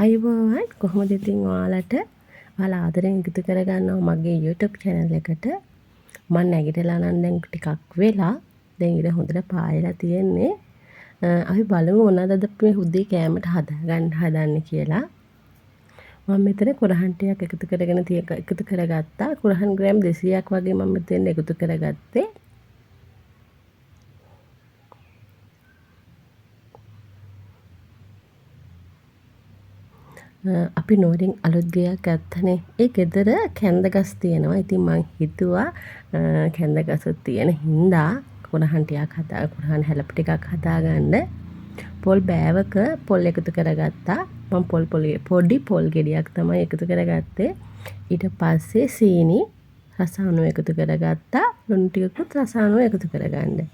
අයිබෝවන් කොහොමද ඉතින් ඔයාලා ආදරෙන් එකතු කරගන්නවා මගේ YouTube channel එකට. මම නැගිටලා නම් දැන් ටිකක් වෙලා. දැන් ඉර හොඳට පායලා තියෙන්නේ. අපි බලමු මොනවද අද මේ උදේ කෑමට හදන්නේ කියලා. මම මෙතන කුරහන් ටිකක් එකතු කරගත්තා. කුරහන් ග්‍රෑම් 200ක් වගේ මම මෙතෙන් එකතු කරගත්තේ. අපි නෝරින් අලුත් ගෙයක් ගත්තනේ. ඒ ගෙදර කැන්ද ගස් තියෙනවා. ඉතින් මං හිතුවා කැන්ද ගසත් තියෙන හින්දා කුරහන් හැලප ටිකක් හදාගන්න පොල් බෑවක පොල් එකතු කරගත්තා. මම පොඩි පොල් ගෙඩියක් තමයි එකතු කරගත්තේ. ඊට පස්සේ සීනි රස අණු එකතු කරගත්තා. ලුණු ටිකකුත් රස අණු එකතු කරගන්න.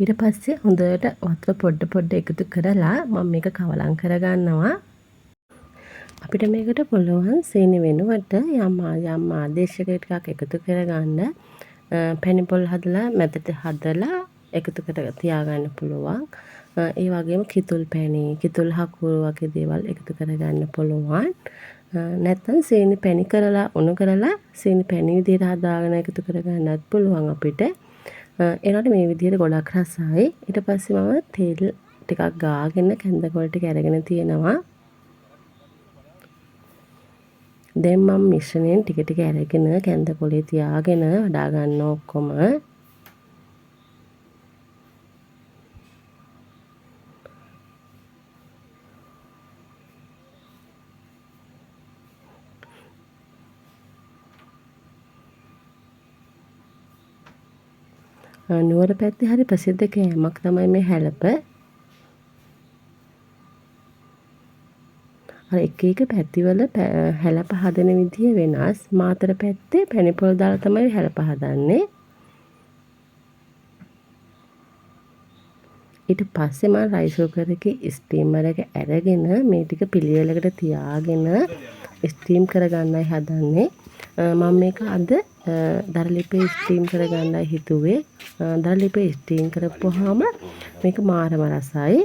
ඊට පස්සේ හොඳට වතුර පොඩ එකතු කරලා මම මේක කවලම් කරගන්නවා. අපිට මේකට පුළුවන් සීනි වෙනුවට යම් ආදේශක ටිකක් එකතු කරගන්න. පැණි පොල් හදලා මැදට හදලා එකතු කර තියාගන්න පුළුවන්. ඒ වගේම කිතුල් පැණි, කිතුල් හකුරු වගේ දේවල් එකතු කරගන්න පුළුවන්. නැත්නම් සීනි පැණි කරලා උණු කරලා සීනි පැණි විදිහට හදාගෙන එකතු කරගන්නත් පුළුවන් අපිට. එනකොට මේ විදිහට ගොඩක් රසයි. ඊට පස්සේ මම තෙල් ටිකක් ගාගෙන කැඳකොළ ටික අරගෙන තියෙනවා. දැන් මම මිශ්‍රණයෙන් ටික ටික අරගෙන කැඳකොළේ තියාගෙන වඩා ගන්න ඔක්කොම. නුවර පැත්තේ හරි ප්‍රසිද්ධ කෑමක් තමයි මේ හැලප. අර එක පැතිවල හැලප හදන විදිය වෙනස්. මාතර පැත්තේ පැණි පොල් දාලා තමයි හැලප හදන්නේ. ඊට පස්සේ මම රයිස් කුකර් එකේ ස්ටීමර් එක අරගෙන මේ ටික පිළිවෙලකට තියාගෙන ස්ටීම් කරගන්නයි හදන්නේ. මම මේක අද දරලිපේ ස්ටීම් කරගන්නයි හිතුවේ. දරලිපේ ස්ටීම් කරපුවාම මේක මාරම රසයි.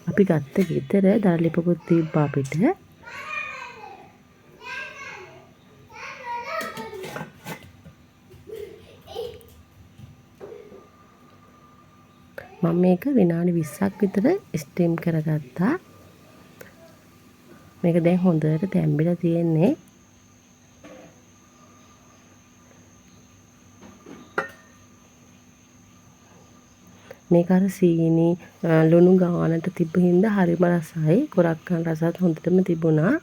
අපි ගත්ත ගෙදර දරලිපකුත් තිබ්බා අපිට. මම මේක විනාඩි 20ක් විතර ස්ටීම් කරගත්තා. මේක දැන් හොඳට තැම්බිලා තියෙන්නේ. මේක අර සීනි ලුණු ගානට තිබ්බ හින්දා හරිම රසයි. කොරක්කන් රසත් හොඳටම තිබුණා.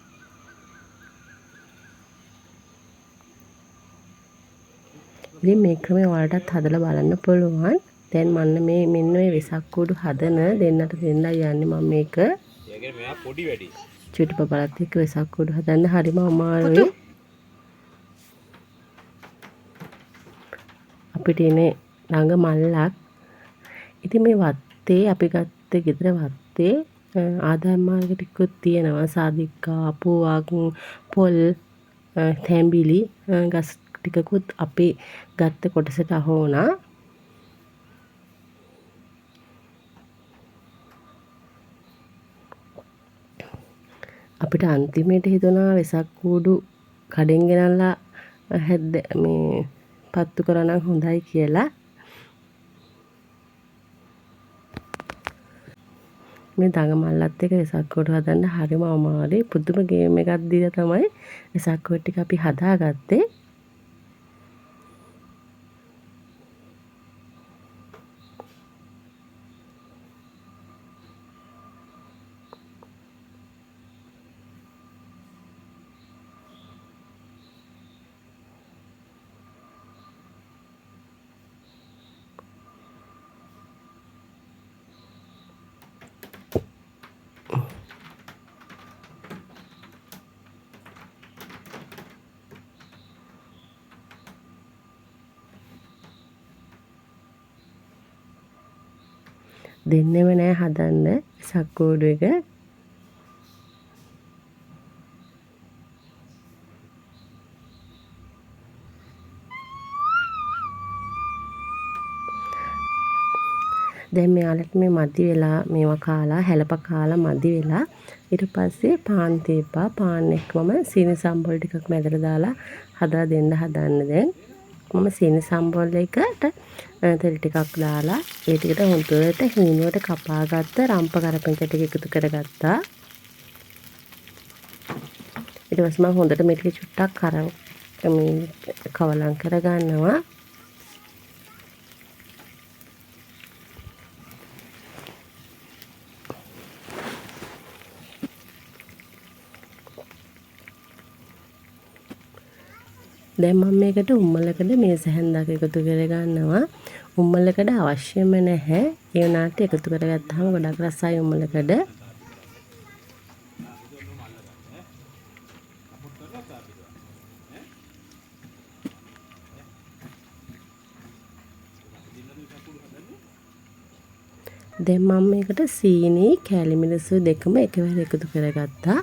ඉතින් මේ ක්‍රමය ඔයාලටත් හදලා බලන්න පුළුවන්. දැන් මෙන්න මේ වෙසක් කූඩු හදන දෙන්නට දෙන්නයි යන්නේ මම මේක. ඒකනේ මෙයා පොඩි වැඩි. චුට්ටපපලත් එක්ක වෙසක් කූඩු හදන්න හරිම අමාරුයි. අපිට ඉන්නේ ළඟ මල්ලක්. ඉතින් මේ වත්තේ අපි ගත්ත ගෙදර වත්තේ ආදායම් මාර්ග ටිකකුත් තියෙනවා. සාදික්කා, පුවක්, පොල්, තැඹිලි ගස් ටිකකුත් අපි ගත්ත කොටසට අහු වුණා. අපිට අන්තිමේට හිතුණා වෙසක් කූඩු කඩෙන් ගෙනල්ලා මේ පත්තු කරා නම් හොඳයි කියලා. මේ දඟ මල්ලත් එක්ක වෙසක් කූඩු හදන්න හරිම අමාරුයි. පුදුම ගේම් එකක් දීලා තමයි වෙසක් කූඩු ටික අපි හදාගත්තේ. දෙන්නෙම නෑ හදන්න වෙසක් කූඩු එක. දැන් මෙයාලට මේ මදි වෙලා මේවා කාලා හැලප කාලා මදි වෙලා ඊට පස්සේ පාන් තීපා පාන් එක්කම සීනි සම්බොල් ටිකක් මැදට දාලා හදලා දෙන්න හදන්න දැන් මම සීනි සම්බොල් එකට තෙල් ටිකක් දාලා ඒ ටිකට හොඳට හීනුවට කපාගත්ත රම්ප කරපිංච ටික එකතු කරගත්තා. ඊට පස්සේ මම හොඳට මේ ටික චුට්ටක් කවලම් කරගන්නවා. දැන් මම මේකට උම්මලකඩ මේස හැන්දක් එකතු කරගන්නවා. උම්මලකඩ අවශ්‍යම නැහැ. ඒ වුණාට එකතු කරගත්තාම ගොඩක් රසයි උම්මලකඩ. දැන් මම මේකට සීනි කැලි මිරිස් දෙකම එකවර එකතු කරගත්තා.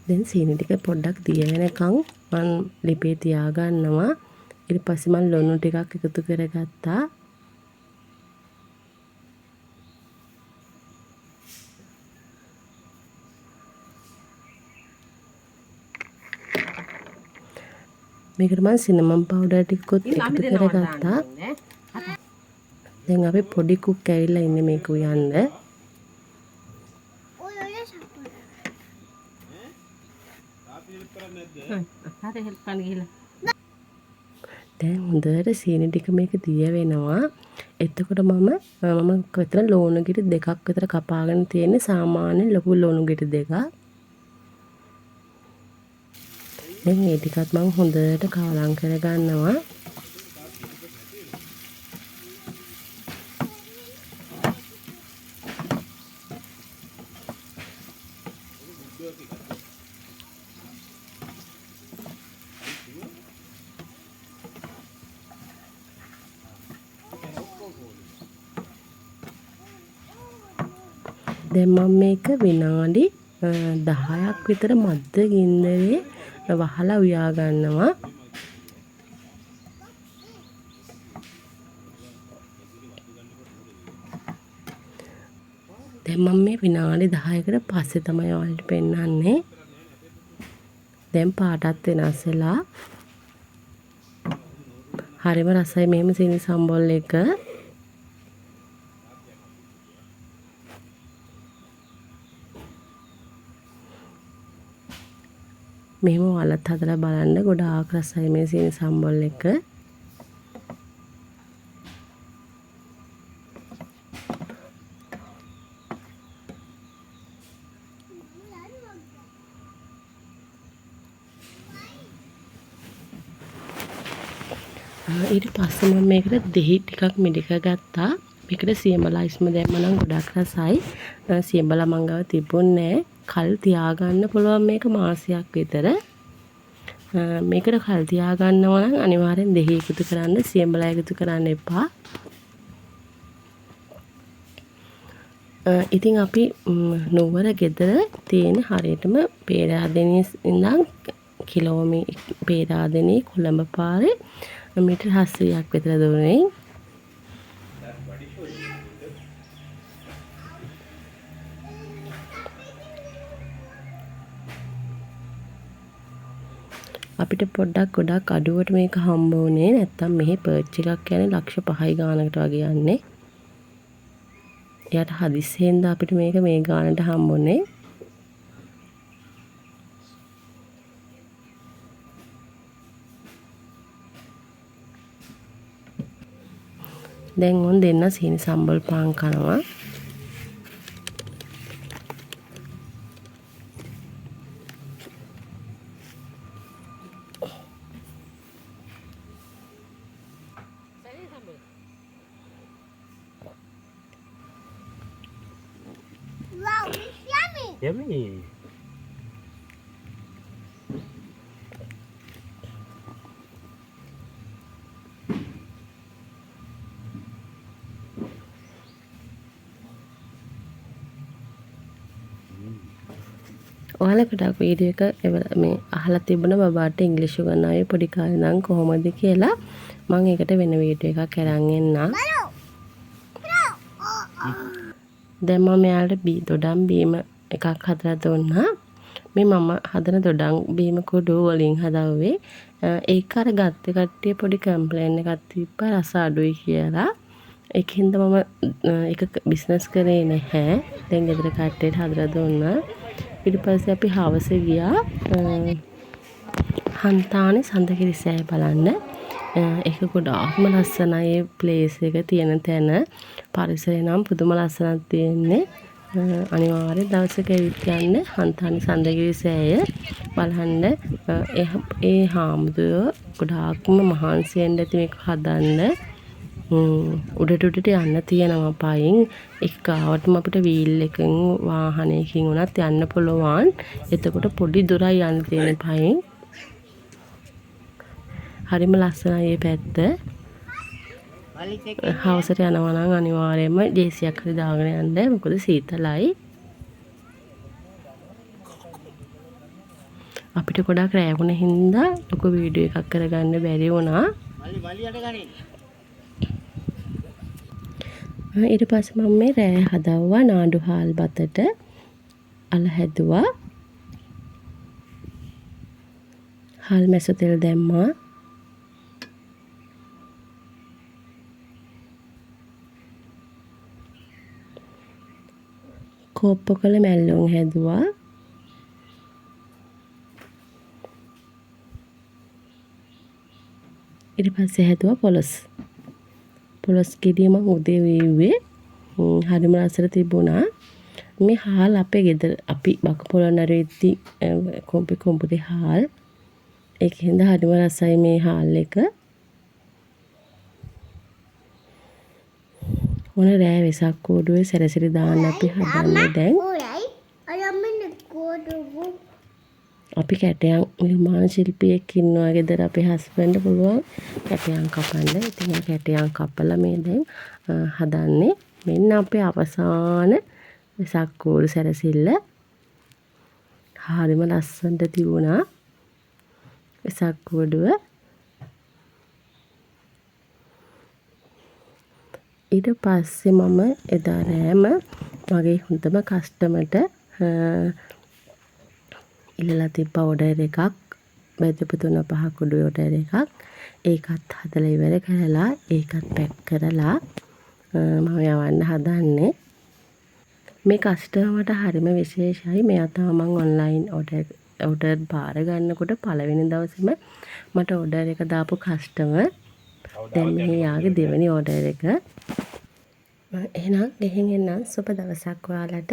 දැන් සීනි ටික පොඩ්ඩක් දිය වෙනකන් මම ලිපේ තියාගන්නවා. ඊට පස්සේ මම ලුණු ටිකක් එකතු කරගත්තා. මේකට මම සිනමන් පවුඩර් ටිකකුත් එකතු කරගත්තා. දැන් අපි පොඩි කුක් ඇවිල්ලා ඉන්නේ මේක උයන්න. දැන් හොඳට සීනි ටික මේක දිය වෙනවා. එතකොට මම විතර ලුණු ගෙඩි දෙකක් විතර කපාගෙන තියෙන්නේ සාමාන්‍ය ලොකු ලුණු ගෙඩි දෙකක්. දැන් මේ ටිකත් මම හොඳට කවලම් කරගන්නවා. දැන් මම මේක විනාඩි 10ක් විතර මද්ද ගින්දරේ වහලා උයා ගන්නවා. දැන් මම මේ විනාඩි 10කට පස්සේ තමයි ඔයාලට පෙන්නන්නේ. දැන් පාටත් වෙනස් වෙලා හරිම රසයි මෙහෙම සීනි සම්බොල් එක. මෙහෙම ඔයාලත් හදලා බලන්න ගොඩාක් රසයි මේ සීනි සම්බොල් එක. ඊට පස්සේ මම මේකට දෙහි ටිකක් මිදික ගත්තා. මේකට සියඹලා ඉස්ම දැම්ම නම් ගොඩක් රසයි. සියඹලා මං ගාව තිබුණේ නැහැ. කල් තියාගන්න පුළුවන් මේක මාසයක් විතර. මේකට කල් තියාගන්නව නම් අනිවාර්යෙන් දෙහි එකතු කරන්න, සියඹලා එකතු කරන්න එපා. ඉතින් අපි නුවර ගෙදර තියෙන හරියටම පේරාදෙණිය ඉඳන් පේරාදෙණිය කොළඹ පාරේ මීටර් 700ක් විතර දුරේ. අපිට පොඩ්ඩක් ගොඩක් අඩුවට මේක හම්බ වුණේ. නැත්තම් මෙහි පර්ච් එකක් කියන්නේ ලක්ෂ 5යි ගානකට වගේ යන්නේ. එයාට හදිස්සියෙන් අපිට මේක මේ ගානට හම්බුනේ. දැන් උන් දෙන්න සීනි සම්බොල් පාන් කනවා. Wow, it's yummy. Yummy. ඔයාලා ගොඩක් වීඩියෝ එක මේ අහලා තිබුණා බබාට ඉංග්‍රීසි උගන්වන්නේ පොඩි කාලේ නම් කොහොමද කියලා. මම ඒකට වෙන වීඩියෝ එකක් අරන් එන්නම්. දැන් මම එයාලට දොඩම් බීම එකක් හදලා දුන්නා. මේ මම හදන දොඩම් බීම කුඩු වලින් හදවුවේ. ඒක අර ගත්ත කට්ටිය පොඩි කම්ප්ලේන් එකක් තිබ්බා රස අඩුයි කියලා. ඒකින්ද මම ඒක බිස්නස් කරේ නැහැ. දැන් ගෙදර කට්ටියට හදලා දුන්නා. ඊට පස්සේ අපි හවසේ ගියා හන්තානේ සඳකිරි සෑය බලන්න. ඒක ගොඩාක්ම ලස්සනයි ඒ ප්ලේස් එක තියෙන තැන. පරිසරය නම් පුදුම ලස්සනක් තියෙන්නේ. අනිවාර්යෙන් දවසක ඇවිත් යන්න හන්තානේ සඳකිරි සෑය බලන්න. ඒ හාමුදුරුවෝ ගොඩාක්ම මහන්සි වෙන්න ඇති මේක හදන්න. උඩට යන්න තියෙනවා පයින්. ඒක ගාවටම අපිට වීල් එකකින් වාහනයකින් උනත් යන්න පුළුවන්. එතකොට පොඩි දුරයි යන්න තියෙන පයින්. හරිම ලස්සනයි මේ පැත්ත. හවසට යනවා නම් අනිවාර්යයෙන්ම ජේසියක් හරි දාගෙන යන්න. මොකද සීතලයි. අපිට ගොඩක් රැ වුණ හින්දා ලොකු වීඩියෝ එකක් කරගන්න බැරි වුණා. ඊට පස්සේ මම මේ රෑ හදවුවා නාඩු හාල් බතට අල හැදුවා. හාල් මැස තෙල් දැම්මා. කෝප්පු කළ මැල්ලුම් හැදුවා. ඊට පස්සේ හැදුවා පොලොස්. පොලොස් ගෙඩිය මම උදේ වේව්වේ. හරිම රසට තිබුණා. මේ හාල් අපේ ගෙදර අපි බක පොළොන්නරුවේදී කොම්පුතේ හාල්. ඒකෙන්ද හරිම රසයි මේ හාල් එක. මොන රෑ වෙසක් කෝඩුවේ සැරසිරි දාන්න අපි හදන්නේ දැන්. අපි කැටයන් නිර්මාණ ශිල්පියෙක් ඉන්නවා ගෙදර අපේ හස්බන්ඩ් පුළුවන් කැටයන් කපන්න. ඉතින් ඒ කැටයන් කපලා මේ දැන් හදන්නේ. මෙන්න අපේ අවසාන වෙසක් කෝඩු සැරසිල්ල. හරිම ලස්සනට තිබුණා වෙසක් කෝඩුව. ඊට පස්සේ මම එදා රෑම මගේ හොඳම කස්ටමර්ට ඉල්ලලා තිබ්බ ඕඩර් එකක්. බෙදපු 3-5 කුඩු ඕඩර් එකක්. ඒකත් හදලා ඉවර කරලා ඒකත් පැක් කරලා මම යවන්න හදන්නේ. මේ කස්ටමර්ට හරිම විශේෂයි. මෙයා තමයි මම ඔන්ලයින් ඕඩර් බාර ගන්නකොට පළවෙනි දවසේම මට ඕඩර් එක දාපු කස්ටමර්. දැන් මේ යාගේ දෙවෙනි ඕඩර් එක. එහෙනම් ගෙහින් එන්නම් සුබ දවසක් ඔයාලට.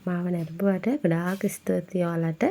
මාව නැරඹුවට ගොඩාක් ස්තුතියි ඔයාලට.